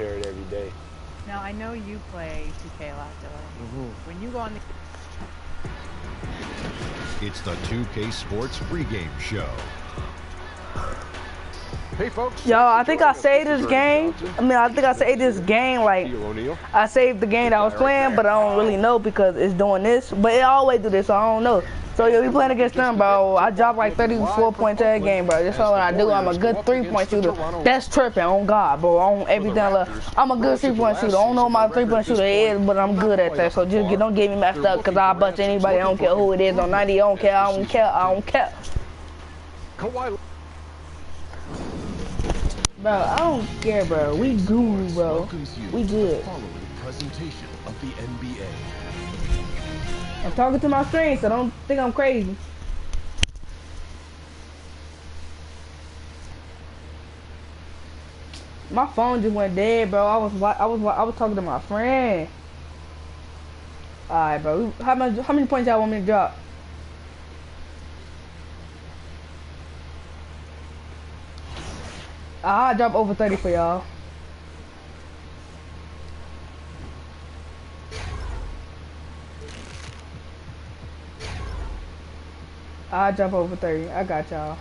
compare it every day. Now, I know you play 2K a lot, Dylan. When you go on the... It's the 2K Sports pregame show. Hey folks. Yo, I think I saved this game. I think I saved this game, like, I saved the game that I was playing, but I don't really know because it's doing this. But it always do this, so I don't know. So yeah, we playing against them, bro. I dropped like 34 points in that game, bro. That's all I do. I'm a good 3-point shooter. That's tripping, on God, bro. On everything. I'm a good 3-point shooter. I don't know what my 3-point shooter is, but I'm good at that. So just don't get me messed up, because I'll bust anybody. I don't care who it is on 90. I don't care. I don't care. I don't care. Bro, I don't care, bro. We guru, bro. We good. Presentation of the NBA. I'm talking to my screen, so don't think I'm crazy. My phone just went dead, bro. I was talking to my friend. All right, bro. How many points y'all want me to drop? I'll drop over 30 for y'all. I'll drop over 30. I got y'all.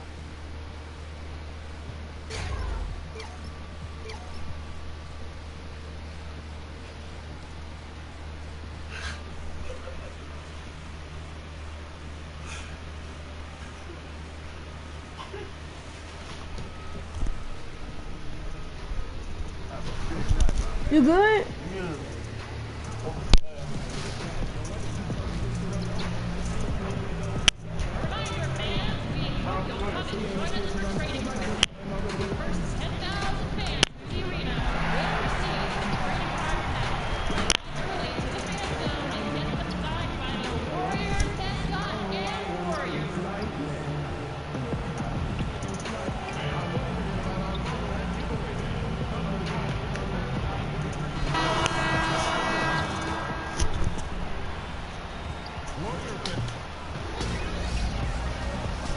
You good?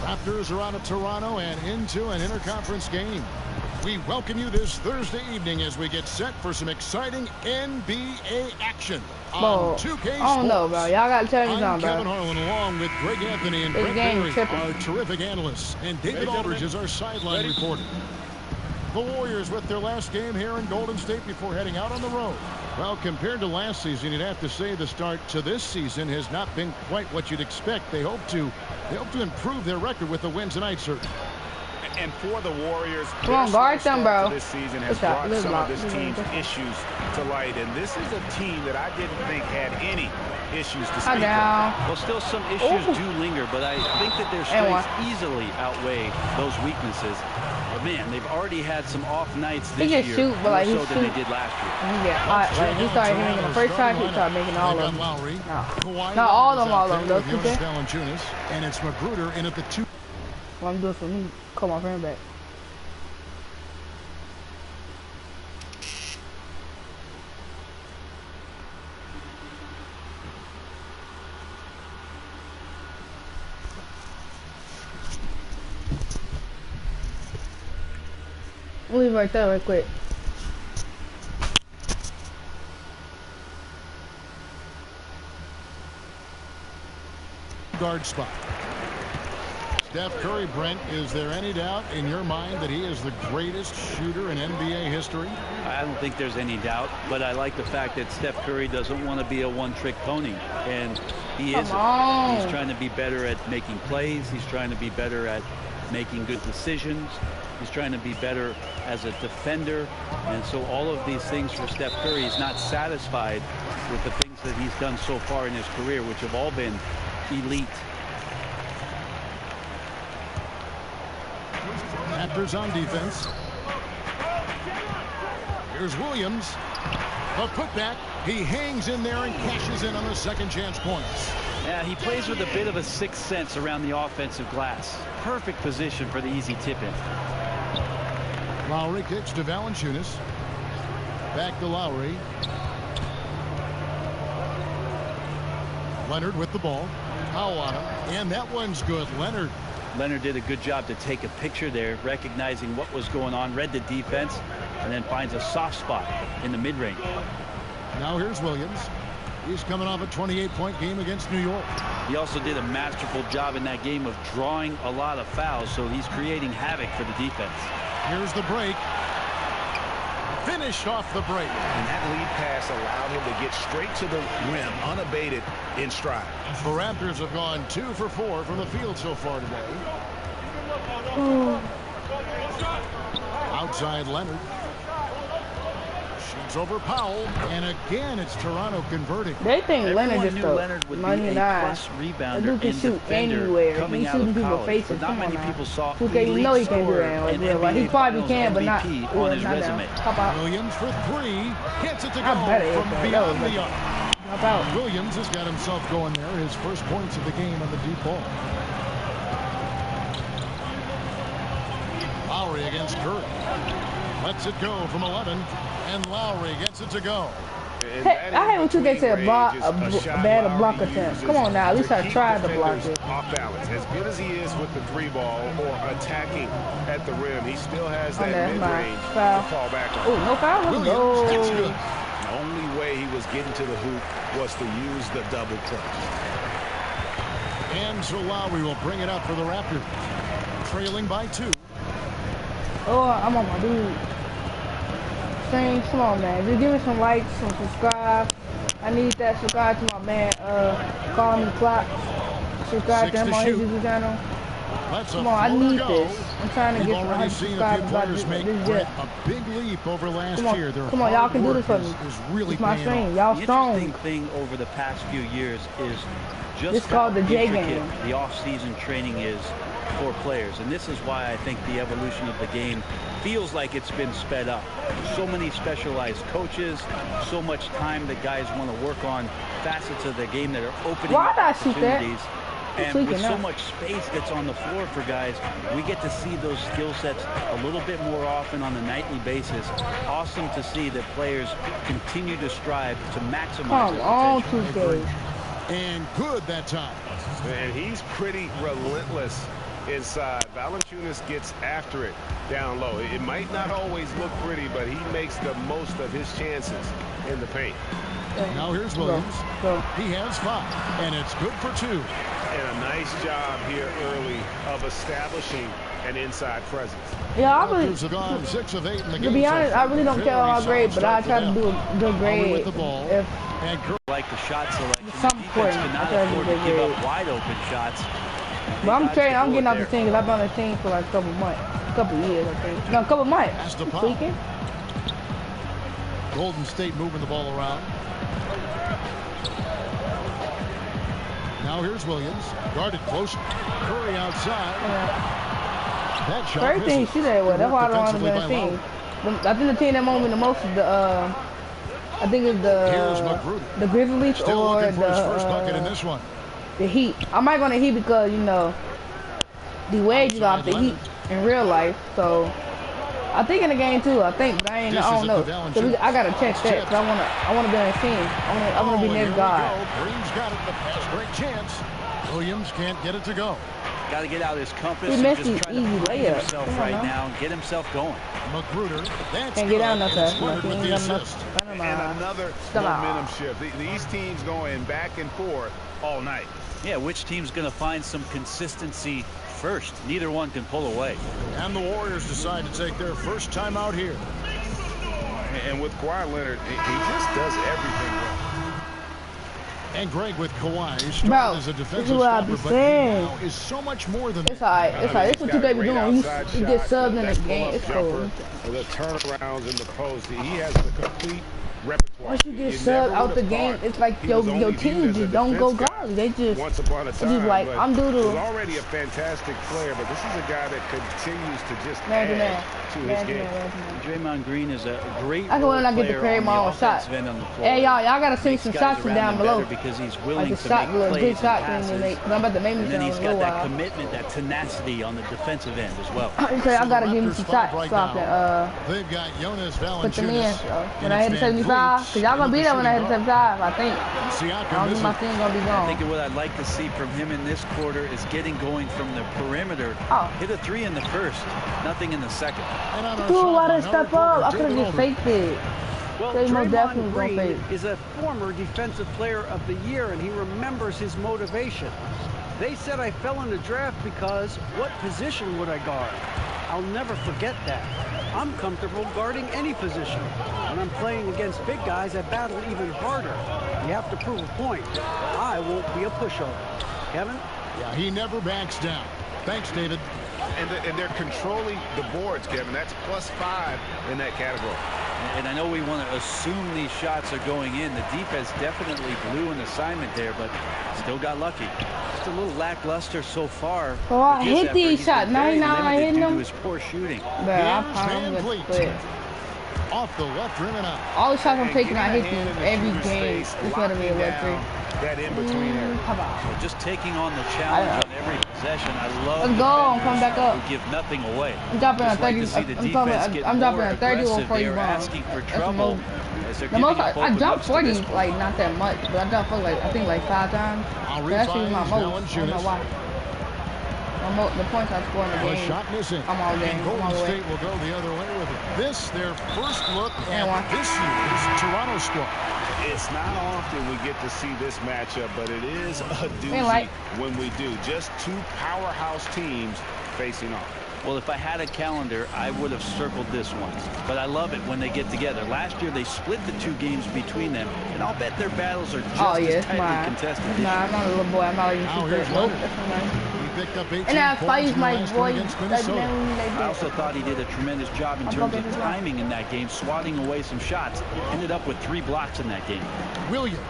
Raptors are out of Toronto and into an interconference game. We welcome you this Thursday evening as we get set for some exciting NBA action on 2K Sports. I don't know, bro. Y'all gotta tell me something, bro. I'm Kevin Harlan along with Greg Anthony and Brett Barry, our terrific analysts, and David Aldridge is our sideline reporter. The Warriors with their last game here in Golden State before heading out on the road. Well, compared to last season, you'd have to say the start to this season has not been quite what you'd expect. They hope to improve their record with the win tonight, certainly. And for the Warriors, come on, guard them, bro. This season has brought some of this team's issues to light, and this is a team that I didn't think had any issues to speak of. Well, still some issues do linger, but I think that their strengths easily outweigh those weaknesses. But man, they've already had some off nights this year, shoot, but like more so than they did last year. Yeah, like he started making the first time, he started making all of them. Not all of them, those two things. And it's Magruder in at the 2. What I'm doing for me, call my friend back. We'll leave right there, right quick. Guard spot. Steph Curry, Brent, is there any doubt in your mind that he is the greatest shooter in NBA history? I don't think there's any doubt, but I like the fact that Steph Curry doesn't want to be a one-trick pony, and he isn't. He's trying to be better at making plays. He's trying to be better at making good decisions. He's trying to be better as a defender, and so all of these things for Steph Curry, he's not satisfied with the things that he's done so far in his career, which have all been elite. Raptors on defense. Here's Williams. The putback. He hangs in there and cashes in on the second chance points. Yeah, he plays with a bit of a sixth sense around the offensive glass. Perfect position for the easy tip-in. Lowry kicks to Valanciunas. Back to Lowry. Leonard with the ball. Foul on him. And that one's good. Leonard did a good job to take a picture there, recognizing what was going on, read the defense, and then finds a soft spot in the mid-range. Now here's Williams. He's coming off a 28-point game against New York. He also did a masterful job in that game of drawing a lot of fouls, so he's creating havoc for the defense. Here's the break. Finished off the break. And that lead pass allowed him to get straight to the rim, unabated in stride. The Raptors have gone 2 for 4 from the field so far today. Outside Leonard. Shoots over Powell, and again it's Toronto converting. They think Everyone Leonard knew just Leonard would be a plus rebounder dude can and shoot defender anywhere. coming He's out shooting of people college. faces. But not Come many on people saw okay, you know he can't do that. Like, real life. He probably can, but not MVP on his not resume. Hop out. Williams for 3. Hits it to I go bet it from is, beyond though. the arc. Hop out. Williams has got himself going there. His first points of the game on the deep ball. Lowry against Curry. Lets it go from 11. And Lowry gets it to go. Hey, I hate when 2K say a bad block attempt. Come on now, at least I tried to block it. Off balance. As good as he is with the 3-ball or attacking at the rim, he still has that mid-range to fall back on. Oh, no foul? Let's go. The only way he was getting to the hoop was to use the double clutch. And so Lowry will bring it up for the Raptors. Trailing by 2. Oh, I'm on my dude. Come on, man. Just give me some likes, some subscribe. I need that. Subscribe to my man, Call Me Clock. Subscribe to him on his YouTube channel. Come on, I need this. I'm trying to get some 100 subscribers by this jet. A big leap over last year. Come on, y'all can do this for me. Really it's my stream. Y'all strong. The interesting thing over the past few years is just it's called the J game. The off-season training is for players, and this is why I think the evolution of the game feels like it's been sped up. So many specialized coaches, so much time that guys want to work on facets of the game that are opening up opportunities. And with so much space that's on the floor for guys, we get to see those skill sets a little bit more often on a nightly basis. Awesome to see that players continue to strive to maximize their potential. And good that time. And he's pretty relentless inside. Valanciunas gets after it down low. It might not always look pretty, but he makes the most of his chances in the paint. Now here's Williams. He has 5, and it's good for 2. And a nice job here early of establishing an inside presence. Yeah, I really, have gone 6 of 8 in the game. To be honest, I really don't care how great, but I try to do a good grade. With the ball. Like the shot selection, some point, I try to give up wide open shots. But I'm getting off the team because I've been on the team for like a couple months, years, I think. No, a couple months. Tweaking. Golden State moving the ball around. Now here's Williams, guarded close. Curry outside. That shot. Curry thinks he shoot that way. That's why I don't want to be on the team. I think the team that moves me the most is the I think it's the Grizzlies or his first bucket in this one. The Heat. I might go to Heat because, you know, the wages off the Heat in real life. So I think in the game too. I don't know. So I gotta check that because I wanna be on the team. I wanna be next guy. Green's got it. The pass break chance. Williams can't get it to go. Got to get out his compass and just try to find himself right now and get himself going. Magruder, that's can't get down that fast. with the assist. And another momentum shift. These teams going back and forth all night. Yeah, which team's going to find some consistency first? Neither one can pull away. And the Warriors decide to take their first time out here. And with Kawhi Leonard, he just does everything well. And Greg with Kawhi started as a defensive stopper, but now is so much more than it's alright. It's alright. It's what you baby doing. He gets subbed in the game. It's cool. The turnarounds in the post. He has the complete repertoire. Once you get subbed out the game, it's like your team just don't go godly. They just once upon a time, like I'm doodle. He's already a fantastic player, but this is a guy that continues to just add to his game. Draymond Green is a great I can when I get to create my own shot. Hey y'all gotta see some shots from down below. Because he's willing like to make plays and passes. I'm about to make me and then he's got that commitment, that tenacity on the defensive end as well. So I gotta give him some shots so I can they've got Jonas put them in. Valanciunas. When I hit the 75, because y'all gonna be there when I hit the 75, I think. I don't think my team gonna be gone. thinking what I'd like to see from him in this quarter is getting going from the perimeter. Hit a 3 in the first, nothing in the second. Dude, why did I step up? I could have just faked it. Well, Draymond Green is a former Defensive Player of the Year, and he remembers his motivation. They said I fell in the draft because what position would I guard? I'll never forget that. I'm comfortable guarding any position. When I'm playing against big guys, I battle even harder. You have to prove a point. I won't be a pushover. Kevin? Yeah, he never backs down. Thanks, David. And they're controlling the boards, Kevin. That's +5 in that category. And I know we want to assume these shots are going in. The defense definitely blew an assignment there, but still got lucky. Just a little lackluster so far. Oh, I hit these shots. 99, I hit them. His poor shooting. Off the left rim and out. All the shots I'm taking, I hit these every game. It's going to be a wet three. That in-between area. So just taking on the challenge on every possession. I love. Let's go. I'm coming back up. We give nothing away. I'm dropping a 30. I'm dropping a 30 or 40 They're bomb. asking for trouble. The most I dropped 40, like not that much, but I dropped 40 like I think like 5 times. That's usually my most. I don't know why. The points I score in the game. Shot missing. I'm all game. And Golden State will go the other way with it. This, their first look at this year's Toronto squad. It's not often we get to see this matchup, but it is a doozy when we do. Just two powerhouse teams facing off. Well, if I had a calendar, I would have circled this one. But I love it when they get together. Last year, they split the 2 games between them, and I'll bet their battles are just as tightly contested. I'm not a little boy. I'm not even super. Nope, that's nice. Picked up 18 and I fight my boy. I also thought he did a tremendous job in terms of timing in that game, swatting away some shots. Ended up with 3 blocks in that game. Williams,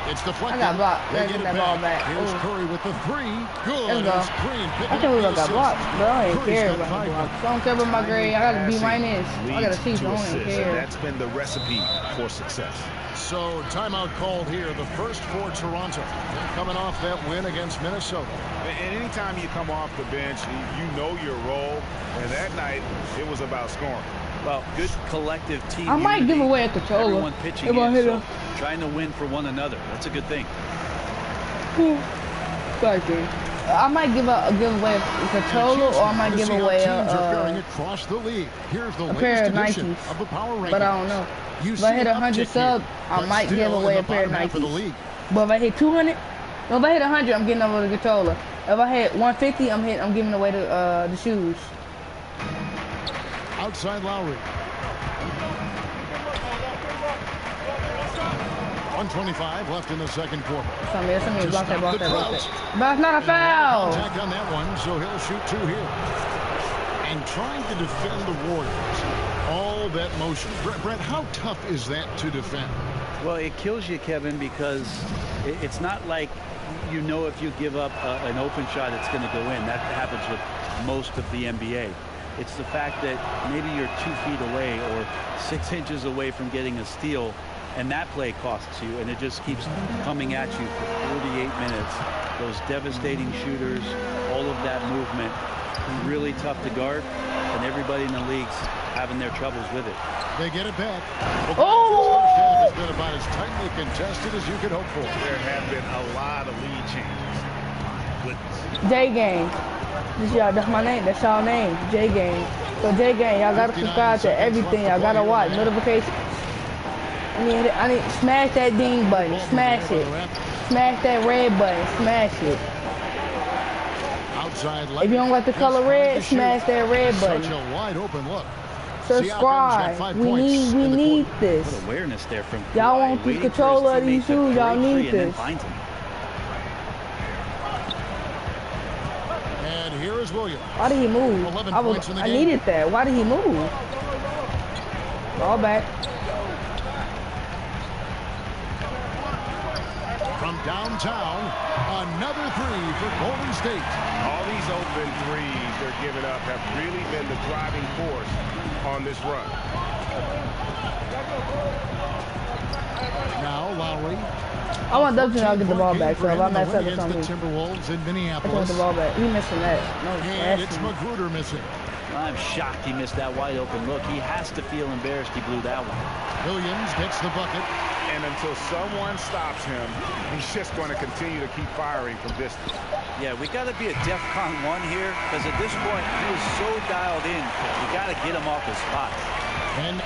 it's deflected. I got blocked. They get that ball back. Here's Curry with the 3. Good. Let's go. I can't believe I got blocked, but I don't even care about my blocks. I don't care about my grade. I got a B-. I got a C, so I don't even care. That's been the recipe for success. So timeout called here, the first for Toronto. They're coming off that win against Minnesota. And anytime you come off the bench, you know your role. And that night, it was about scoring. Well, good collective team. I might give away a controller. Everyone pitching in, so trying to win for one another. That's a good thing. Sorry, dude. I might give away a controller, or I might give away across the league. Here's the a pair of Nikes. But I don't know. If I hit 100 subs, I might give away a pair of Nikes. But if I hit 200, no, if I hit 100, I'm getting over the controller. If I hit 150, I'm giving away the shoes. Outside Lowry. 1:25 left in the second quarter. Somebody block that. But it's not a foul. Contact on that one, so he'll shoot 2 here. And trying to defend the Warriors. All that motion. Brett, how tough is that to defend? Well, it kills you, Kevin, because it's not like you know if you give up an open shot, it's going to go in. That happens with most of the NBA. It's the fact that maybe you're 2 feet away or 6 inches away from getting a steal, and that play costs you, and it just keeps coming at you for 48 minutes. Those devastating shooters, all of that movement, really tough to guard, and everybody in the league's having their troubles with it. They get it back. Oh! It's been about as tightly contested as you could hope for. There have been a lot of lead changes. Goodness. J-Gang. That's my name. That's y'all name. J-Gang. So J-Gang, y'all gotta subscribe to everything. Y'all gotta watch notifications. I need smash that ding button. Smash it. Smash that red button. Smash it. If you don't like the color red, smash that red button. Such a wide open look. Subscribe. We need this. What awareness there from y'all want this controller of these shoes. Y'all need this. And here is Williams. Why did he move? I needed that. Why did he move? All back. From downtown, another 3 for Golden State. All these open threes they're giving up have really been the driving force on this run. Now Lowry. I want Dubson to get the ball back, so if I mess up or something. The Timberwolves in I Minneapolis. want the ball back. He missing that. No, and it's Magruder missing. I'm shocked he missed that wide open look. He has to feel embarrassed he blew that one. Williams gets the bucket. And until someone stops him, he's just going to continue to keep firing from distance. Yeah, we got to be a DEFCON 1 here, because at this point, he is so dialed in. We got to get him off his spot. And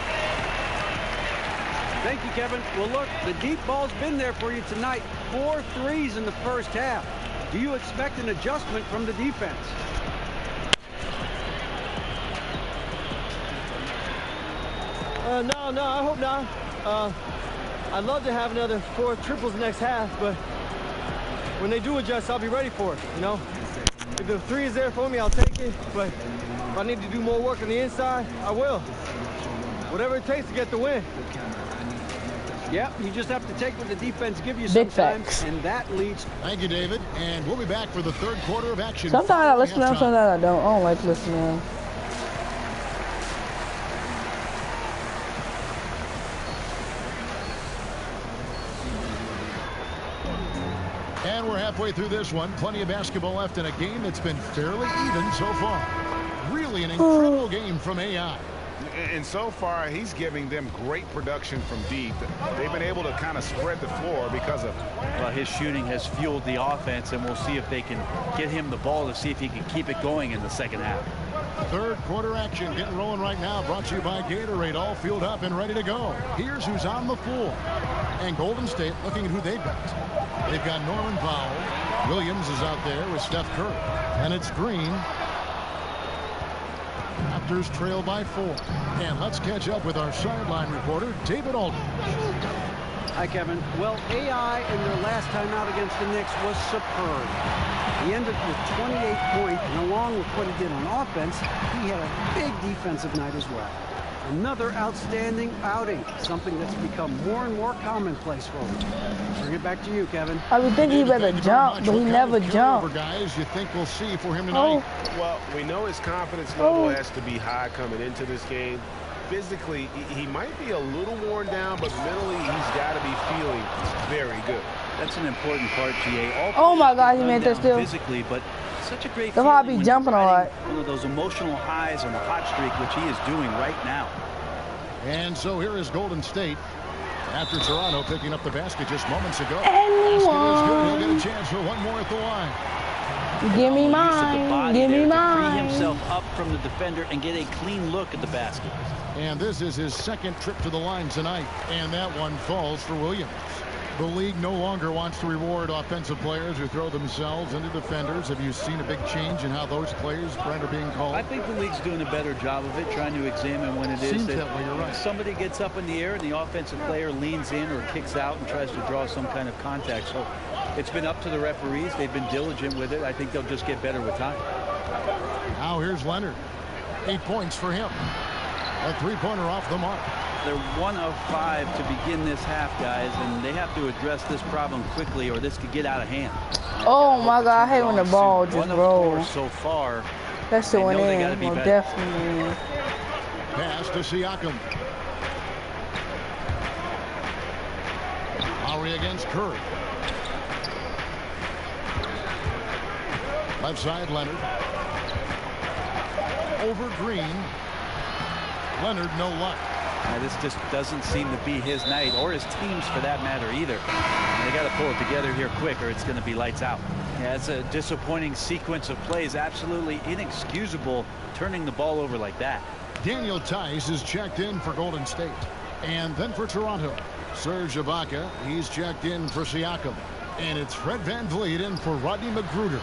thank you, Kevin. Well, look, the deep ball's been there for you tonight. 4 threes in the first half. Do you expect an adjustment from the defense? No, I hope not. I'd love to have another 4 triples next half, but when they do adjust, I'll be ready for it, you know? If the 3 is there for me, I'll take it, but if I need to do more work on the inside, I will. Whatever it takes to get the win. Yeah, you just have to take what the defense give you sometimes, and that leads. Thank you, David. And we'll be back for the third quarter of action. Sometimes I listen to them, sometimes I don't. I don't like listening. And we're halfway through this one. Plenty of basketball left in a game that's been fairly even so far. Really an incredible game from AI. And so far, he's giving them great production from deep. They've been able to kind of spread the floor because of Well, his shooting has fueled the offense, and we'll see if they can get him the ball to see if he can keep it going in the second half. Third quarter action getting rolling right now. Brought to you by Gatorade. All fueled up and ready to go. Here's who's on the floor. And Golden State looking at who they've got. They've got Norman Powell. Williams is out there with Steph Curry. And it's Green. Raptors trail by 4. And let's catch up with our sideline reporter, David Aldridge. Hi, Kevin. Well, AI in their last time out against the Knicks was superb. He ended with 28 points, and along with what he did on offense, he had a big defensive night as well. Another outstanding outing, something that's become more and more commonplace for him. Bring it back to you, Kevin. I would think he better jump, but he never jumped. Guys, you think we'll see for him tonight? Well, we know his confidence level has to be high coming into this game. Physically, he might be a little worn down, but mentally, he's got to be feeling very good. That's an important part, GA. Oh my God, he made that still. Physically, but such a great They'll probably be jumping a lot. One of those emotional highs on a hot streak, which he is doing right now. And so here is Golden State. After Toronto picking up the basket just moments ago. And Basket is good. He'll get a chance for one more at the line. Give me mine. Give me mine. Free himself up from the defender and get a clean look at the basket. And this is his second trip to the line tonight. And that one falls for Williams. The league no longer wants to reward offensive players who throw themselves into defenders. Have you seen a big change in how those players, Brent, are being called? I think the league's doing a better job of it, trying to examine when it is that way, you're right. Somebody gets up in the air and the offensive player leans in or kicks out and tries to draw some kind of contact. So it's been up to the referees. They've been diligent with it. I think they'll just get better with time. Now here's Leonard. 8 points for him. A three-pointer off the mark. They're 1 of 5 to begin this half, guys, and they have to address this problem quickly or this could get out of hand. Oh my God, I hate when the ball just rolls. So far, that's the one in. Well, definitely. Pass to Siakam. Lowry against Curry. Left side, Leonard. Over Green. Leonard, no luck. This just doesn't seem to be his night, or his team's for that matter either. And they got to pull it together here quick, or it's going to be lights out. Yeah, it's a disappointing sequence of plays. Absolutely inexcusable turning the ball over like that. Daniel Tice is checked in for Golden State. And then for Toronto, Serge Ibaka, he's checked in for Siakam. And it's Fred VanVleet in for Rodney McGruder.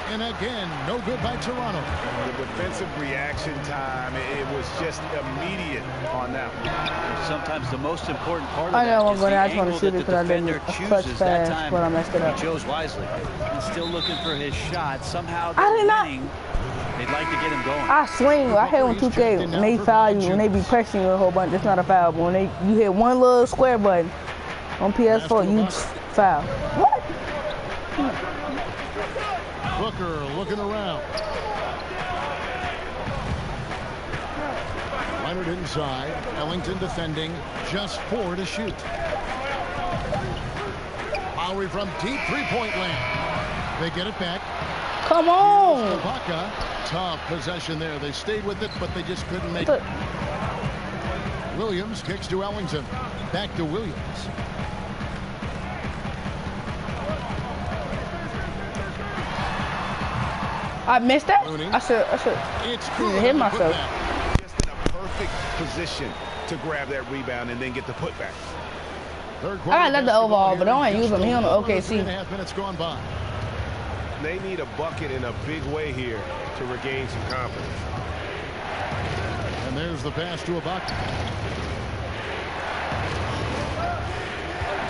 And again, no good by Toronto. The defensive reaction time, it was just immediate on that one. Sometimes the most important part of I know that I'm going to is the try to shoot it because I didn't clutch fast, but I messed it up. He chose wisely. He's still looking for his shot. Somehow I did not. winning. They'd like to get him going. I swing. I hate when 2K, when they foul you, when they be pressing you a whole bunch. It's not a foul, but when you hit one little square button on PS4, you foul. What? Booker looking around. Leonard inside. Ellington defending. Just 4 to shoot. Lowry from deep three-point land. They get it back. Come on. Tough possession there. They stayed with it, but they just couldn't make it. Williams kicks to Ellington. Back to Williams. I missed that? Rooney. I should hit myself. Just in a perfect position to grab that rebound and then get the putback. I got the overall, but I don't use him. He on the OKC. 3.5 minutes gone by. They need a bucket in a big way here to regain some confidence. And there's the pass to Ibaka.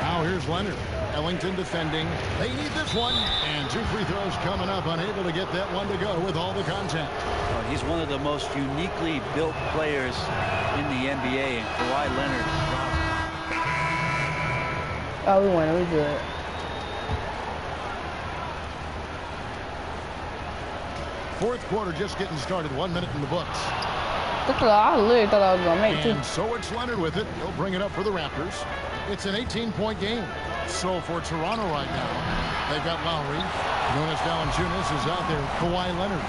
Now here's Leonard. Ellington defending. They need this one. And 2 free throws coming up. Unable to get that one to go with all the contact. Well, he's one of the most uniquely built players in the NBA. And Kawhi Leonard. Oh, we won. We good. Fourth quarter just getting started. 1 minute in the books. I literally thought I was going to make And two. so it's Leonard with it. He'll bring it up for the Raptors. It's an 18-point game. So for Toronto right now, they've got Lowry. Jonas Valanciunas is out there. Kawhi Leonard.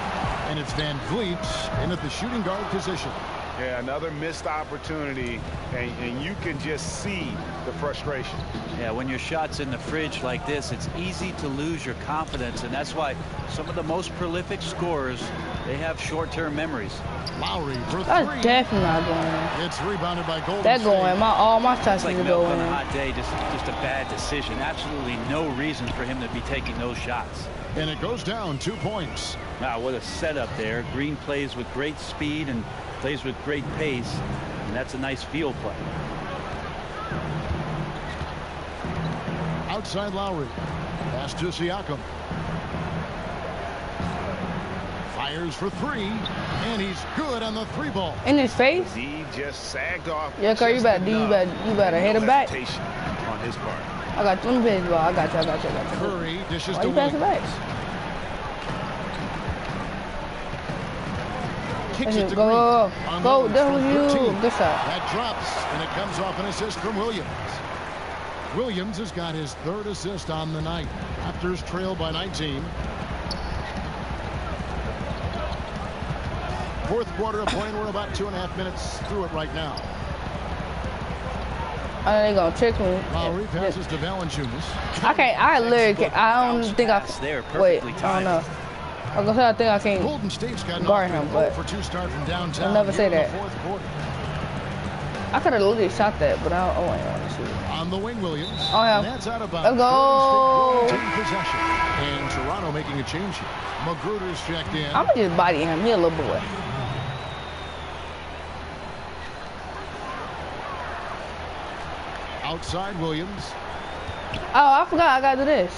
And it's Van Vliet in at the shooting guard position. Yeah, another missed opportunity, and you can just see the frustration. Yeah, when your shot's in the fridge like this, it's easy to lose your confidence, and that's why some of the most prolific scorers, they have short-term memories. Lowry for three. That's definitely not going in. It's rebounded by Golden That State. going. All my shots It's like need to milk go on a in. hot day, just a bad decision. Absolutely no reason for him to be taking those shots. And it goes down 2 points. Wow, what a setup there. Green plays with great speed and plays with great pace, and that's a nice field play. Outside Lowry. Pass to Siakam. Fires for three, and he's good on the 3 ball. In his face? D just sagged off. Yeah, Curry, you better hit him back. On his part. I got 20 pages, ball. I got you. Curry dishes Why to you pass it Williams. back? Kicks it to Go. Unloads That from was you. 13. Good shot. That drops, and it comes off an assist from Williams. Williams has got his 3rd assist on the night. Raptors trail by 19. Fourth quarter of play, we're about 2.5 minutes through it right now. I know they gonna trick me. Lowry passes to Valanciunas. I don't think I there, wait. perfectly I don't timed. know. I was gonna say I think I can't. Golden State's got guard an him, but 0 for 2 start from downtown. I'll never say here in that. the fourth quarter. I could have literally shot that, but I don't want to shoot it. On the wing, Williams. Oh, yeah. And that's out of bounds. Let's go. Golden State quarantine possession. And Toronto making a change here. Magruder's checked in. I'm gonna just body him. He a little boy. Outside Williams. Oh, I forgot I gotta do this.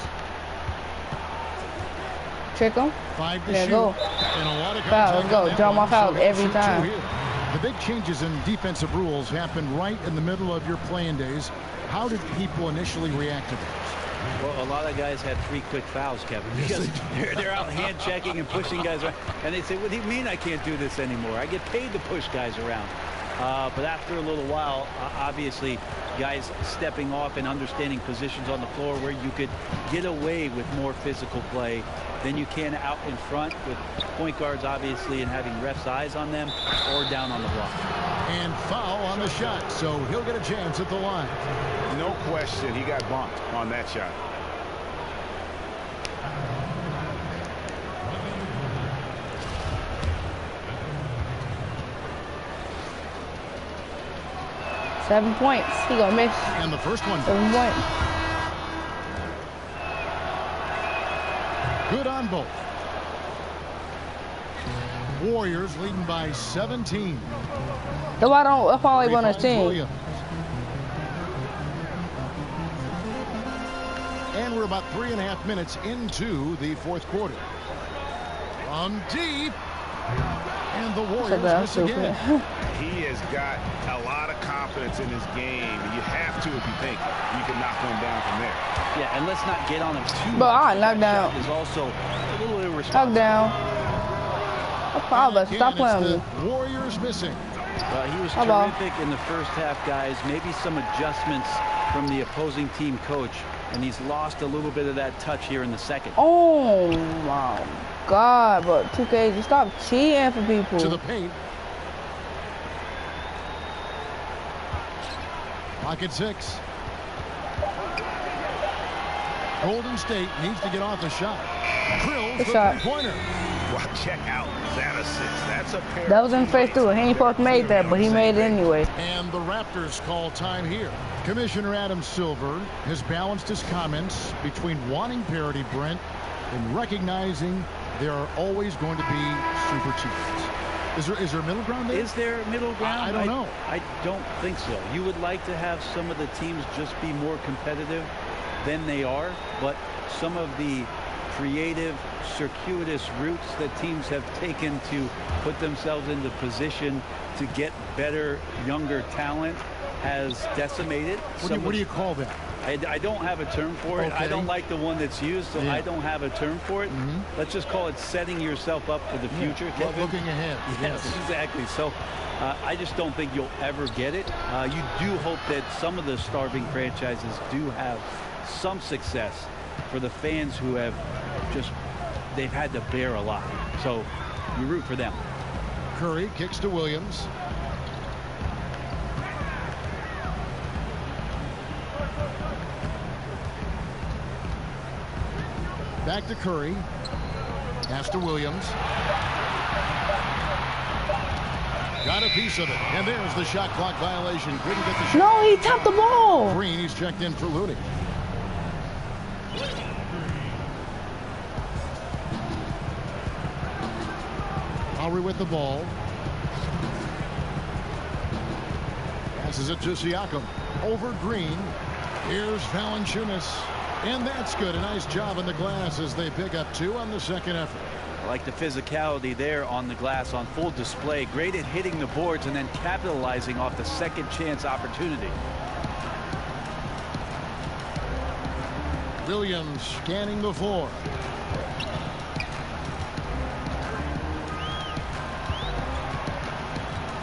Trick him. 5 to There shoot. go. And a lot of Foul, contact let's go. on that Draw my one, foul so he'll every shoot 2 time. here. The big changes in defensive rules happen right in the middle of your playing days. How did people initially react to those? Well, a lot of guys had 3 quick fouls, Kevin, because they're out hand checking and pushing guys around. And they say, what do you mean I can't do this anymore? I get paid to push guys around. But after a little while, obviously, guys stepping off and understanding positions on the floor where you could get away with more physical play than you can out in front with point guards, obviously, and having refs' eyes on them or down on the block. And foul on the shot, so he'll get a chance at the line. No question, he got bumped on that shot. $7 points. He gonna miss. And the first one. 7 points. Good on both. Warriors leading by 17. That's why I on his team. Williams. And we're about 3.5 minutes into the fourth quarter. From deep. And the Warriors miss again. He has got a lot of confidence in his game. You have to if you think you can knock one down from there. Yeah, and let's not get on him too But much. I knocked down. Is also a little irresponsible. Knock down. Stop playing with me. The Warriors missing. He was How about? terrific in the first half, guys. Maybe some adjustments from the opposing team coach, and he's lost a little bit of that touch here in the second. Oh, wow. God, bro. 2K, just stop cheating for people. To the paint. Pocket 6. Golden State needs to get off the shot. Drills the three-pointer. Well, check out that assist. That's a pair. That was in face too. He ain't supposed to make that, but he made it anyway. And the Raptors call time here. Commissioner Adam Silver has balanced his comments between wanting parity, Brent, and recognizing there are always going to be super teams. Is there a middle ground there? Is there a middle ground? I don't know. I don't think so. You would like to have some of the teams just be more competitive than they are, but some of the creative, circuitous routes that teams have taken to put themselves into position to get better, younger talent has decimated. What do you call that? I don't have a term for it. I don't like the one that's used, so I don't have a term for it. Let's just call it setting yourself up for the future, Kevin. Looking ahead. Yes, exactly. So I just don't think you'll ever get it. You do hope that some of the starving franchises do have some success for the fans who have they've had to bear a lot. So you root for them. Curry kicks to Williams. Back to Curry. Pass to Williams. Got a piece of it. And there's the shot clock violation. Couldn't get the shot. No, he tapped the ball. Green, he's checked in for Looney. Lowry with the ball. Passes it to Siakam. Over Green. Here's Valanciunas. And that's good. A nice job in the glass as they pick up 2 on the second effort. I like the physicality there on the glass on full display. Great at hitting the boards and then capitalizing off the second chance opportunity. Williams scanning the floor.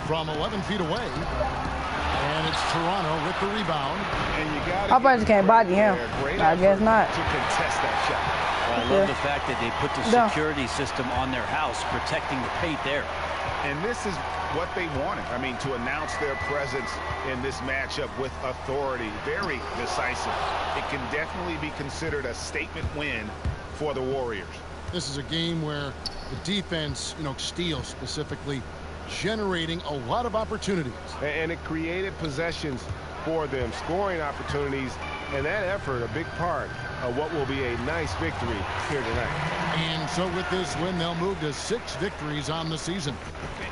From 11 feet away. And it's Toronto with the rebound. And you got I probably can't body him. I guess not. To contest that shot. Well, I love the fact that they put the security system on their house, protecting the paint there. And this is what they wanted. I mean, to announce their presence in this matchup with authority. Very decisive. It can definitely be considered a statement win for the Warriors. This is a game where the defense, steals specifically, generating a lot of opportunities. And it created possessions for them, scoring opportunities, and that effort a big part of what will be a nice victory here tonight. And so with this win, they'll move to 6 victories on the season.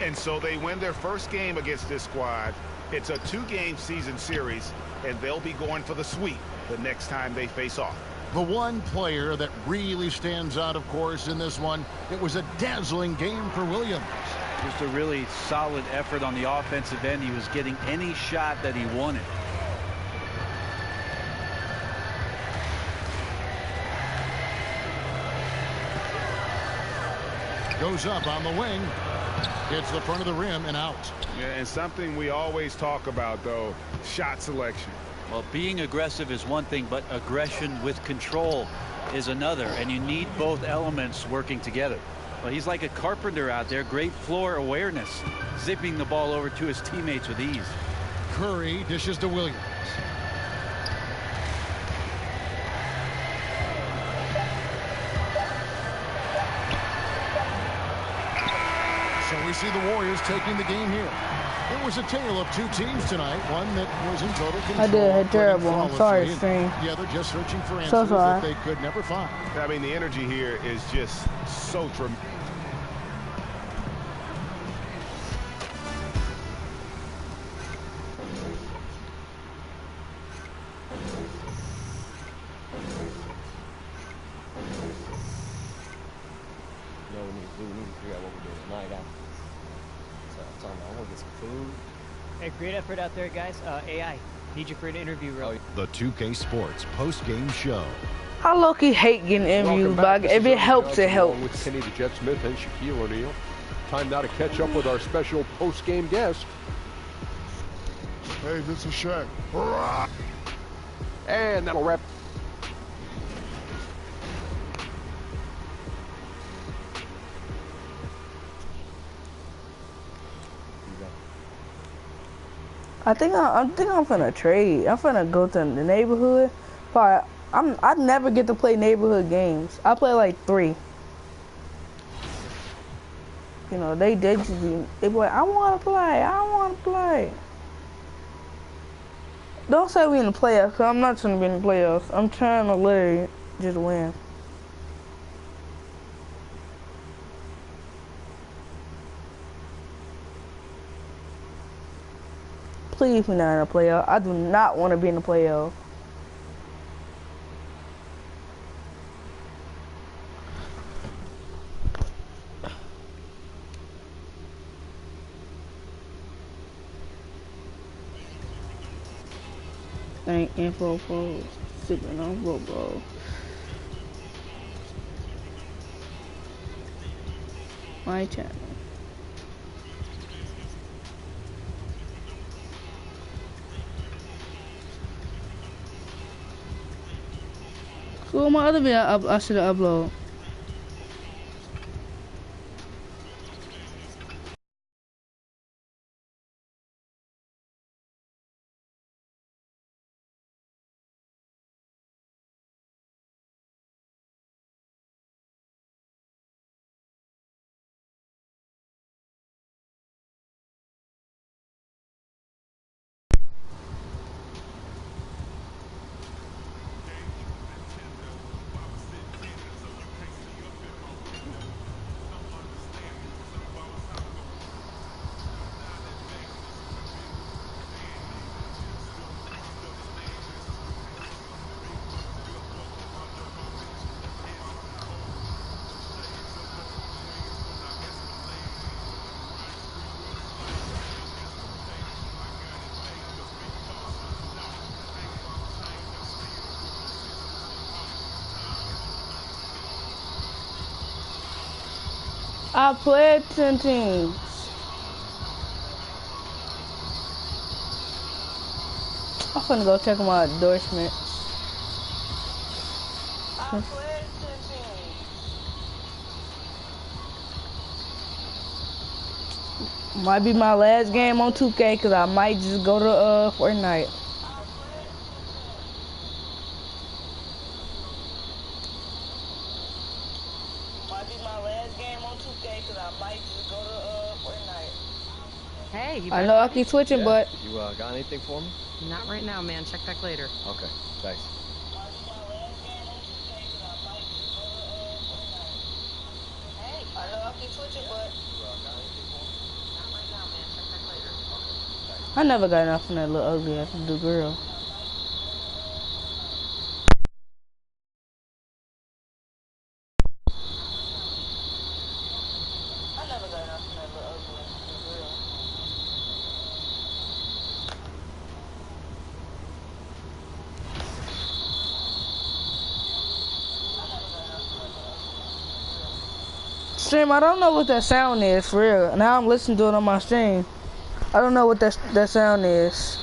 And so they win their first game against this squad. It's a 2-game season series, and they'll be going for the sweep the next time they face off. The one player that really stands out, of course, in this one, it was a dazzling game for Williams. Just a really solid effort on the offensive end. He was getting any shot that he wanted. Goes up on the wing. Hits the front of the rim and out. Yeah, and something we always talk about, though, shot selection. Well, being aggressive is one thing, but aggression with control is another, and you need both elements working together. Well, he's like a carpenter out there. Great floor awareness, zipping the ball over to his teammates with ease. Curry dishes to Williams. So we see the Warriors taking the game here. It was a tale of 2 teams tonight. One that was in total control. I did terrible. I'm sorry, stream. The other just searching for answers that they could never find. I mean, the energy here is just so tremendous. Hey, great effort out there, guys. AI, need you for an interview, real. The 2K Sports post-game show. I low-key hate getting interviews, but if it helps, it helps. With Kenny the Jet Smith and Shaquille O'Neal. Time now to catch up with our special post-game guest. Hey, this is Shaq. And that'll wrap. I think I'm finna trade. I'm finna go to the neighborhood. But I never get to play neighborhood games. I play like 3. You know, they be like, I wanna play. Don't say we in the playoffs, cause I'm not trying to be in the playoffs. I'm trying to literally just win. Please be not in the playoff. I do not want to be in the playoff. Thank info for sipping on football. My channel. Who my other video I should have uploaded? I played 10 teams. I'm finna go check my endorsements. I played 10 teams. Might be my last game on 2K because I might just go to Fortnite. Hey, you I know I keep switching, but you got anything for me? Not right now, man. Check back later. Okay, thanks. I know I keep switching, but I never got enough from that little ugly ass little girl. Stream, I don't know what that sound is for real. Now I'm listening to it on my stream. I don't know what that sound is.